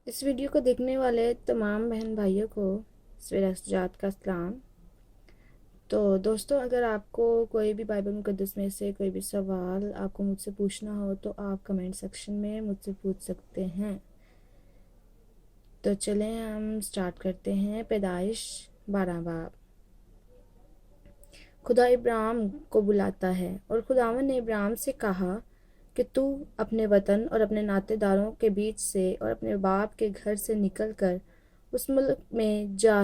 اس video کو دیکھنے والے تمام بہن بھائیوں کو سویرہ سجاد کا سلام۔ تو دوستوں، اگر آپ کو کوئی بھی بائبل مقدس میں سے کوئی بھی سوال آپ کو مجھ سے پوچھنا ہو تو آپ کمنٹ سیکشن میں مجھ سے پوچھ سکتے ہیں۔ تو چلیں ہم سٹارٹ کرتے ہیں۔ پیدائش 12 باب۔ خدا ابراہیم کو بلاتا ہے اور خداوند نے ابراہیم سے کہا کہ تو اپنے وطن اور اپنے ناطے داروں کے بیچ سے اور اپنے باپ کے گھر سے نکل کر اس ملک میں جا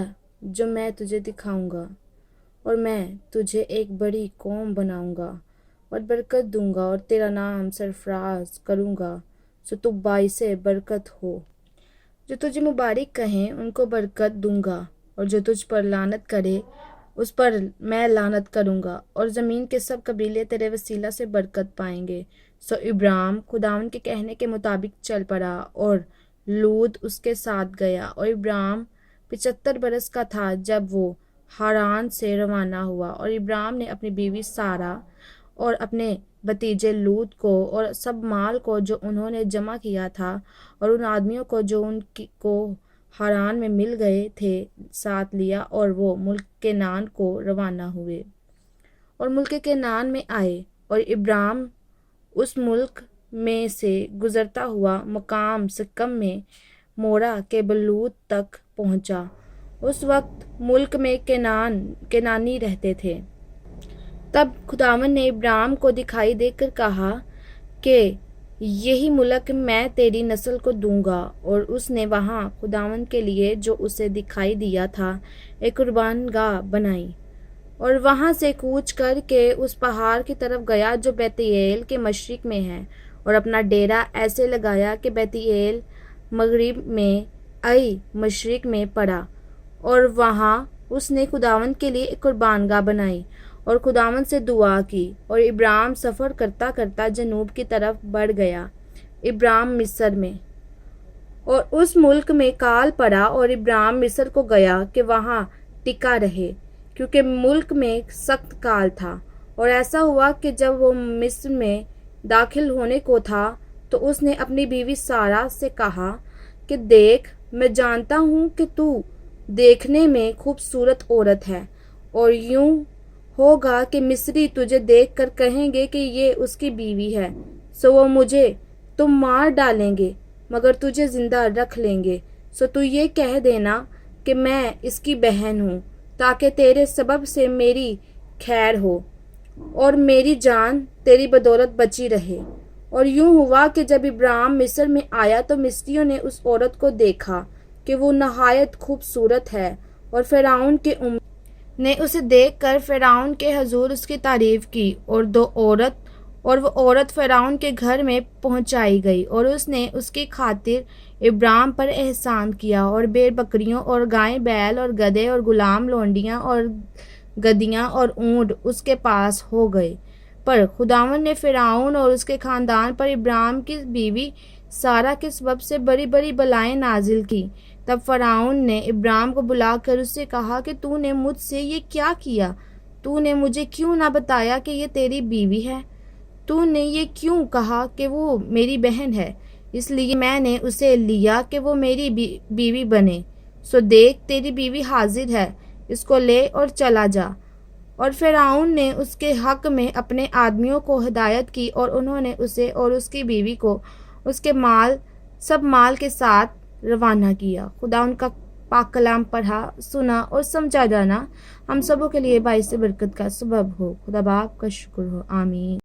جو میں تجھے دکھاؤں گا، اور میں تجھے ایک بڑی قوم بناؤں گا اور برکت دوں گا اور تیرا نام سرفراز کروں گا، سو تو باعث برکت ہو۔ جو تجھے مبارک کہیں ان کو برکت دوں گا، اور جو تجھ پر لعنت کرے اس پر میں لعنت کروں گا، اور زمین کے سب قبیلے تیرے وسیلہ سے برکت پائیں گے۔ سو ابراہیم خداوند کے کہنے کے مطابق چل پڑا اور لوط اس کے ساتھ گیا، اور ابراہیم 75 برس کا تھا جب وہ ہاران سے روانہ ہوا۔ اور ابراہیم نے اپنی بیوی سارہ اور اپنے بھتیجے لوط کو اور سب مال کو جو انہوں نے جمع کیا تھا اور ان آدمیوں کو جو ان کو ہاران میں مل گئے تھے ساتھ لیا، اور وہ ملک کنعان کو روانہ ہوئے اور ملک کنعان میں آئے۔ اور ابراہیم اس ملک میں سے گزرتا ہوا مقام سکم میں مورا کے بلوت تک پہنچا۔ اس وقت ملک میں کنعانی رہتے تھے۔ تب خداوند نے ابراہیم کو دکھائی دے کر کہا کہ یہی ملک میں تیری نسل کو دوں گا، اور اس نے وہاں خداوند کے لیے جو اسے دکھائی دیا تھا ایک قربان گاہ بنائی، اور وہاں سے کوچ کر کے اس پہاڑ کی طرف گیا جو بیت ایل کے مشرق میں ہے، اور اپنا ڈیرا ایسے لگایا کہ بیت ایل مغرب میں ای مشرق میں پڑا، اور وہاں اس نے خداوند کے لیے ایک قربان گاہ بنائی اور خداوند سے دعا کی۔ اور ابراہیم سفر کرتا کرتا جنوب کی طرف بڑھ گیا۔ ابراہیم مصر میں اور اس ملک میں کال پڑا، اور ابراہیم مصر کو گیا کہ وہاں ٹکا رہے، کیونکہ ملک میں سخت کال تھا۔ اور ایسا ہوا کہ جب وہ مصر میں داخل ہونے کو تھا تو اس نے اپنی بیوی سارہ سے کہا کہ دیکھ، میں جانتا ہوں کہ تو دیکھنے میں خوبصورت عورت ہے، اور یوں ہوگا کہ مصری تجھے دیکھ کر کہیں گے کہ یہ اس کی بیوی ہے، سو وہ مجھے تو مار ڈالیں گے مگر تجھے زندہ رکھ لیں گے۔ سو تو یہ کہہ دینا کہ میں اس کی بہن ہوں، تاکہ تیرے سبب سے میری خیر ہو اور میری جان تیری بدولت بچی رہے۔ اور یوں ہوا کہ جب ابراہیم مصر میں آیا تو مصریوں نے اس عورت کو دیکھا کہ وہ نہایت خوبصورت ہے، اور فرعون کے نے اسے دیکھ کر فرعون کے حضور اس کی تعریف کی، اور وہ عورت فرعون کے گھر میں پہنچائی گئی، اور اس نے اس کی خاطر ابراہیم پر احسان کیا، اور بھیڑ بکریوں اور گائیں بیل اور گدھے اور غلام لونڈیاں اور گدیاں اور اونٹ اس کے پاس ہو گئے۔ پر خداوند نے فرعون اور اس کے خاندان پر ابراہیم کی بیوی سارہ کے سبب سے بڑی بڑی بلائیں نازل کی۔ تب فرعون نے ابراہیم کو بلا کر اس سے کہا کہ تو نے مجھ سے یہ کیا کیا؟ تو نے مجھے کیوں نہ بتایا کہ یہ تیری بیوی ہے؟ تو نے یہ کیوں کہا کہ وہ میری بہن ہے؟ اس لیے میں نے اسے لیا کہ وہ میری بیوی بنے۔ سو دیکھ، تیری بیوی حاضر ہے، اس کو لے اور چلا جا۔ اور فرعون نے اس کے حق میں اپنے آدمیوں کو ہدایت کی، اور انہوں نے اسے اور اس کی بیوی کو اس کے سب مال کے ساتھ روانہ کیا۔ خدا ان کا پاک کلام پڑھا، سنا اور سمجھا جانا ہم سبوں کے لیے باعث برکت کا سبب ہو۔ خدا باپ کا شکر ہو، آمین۔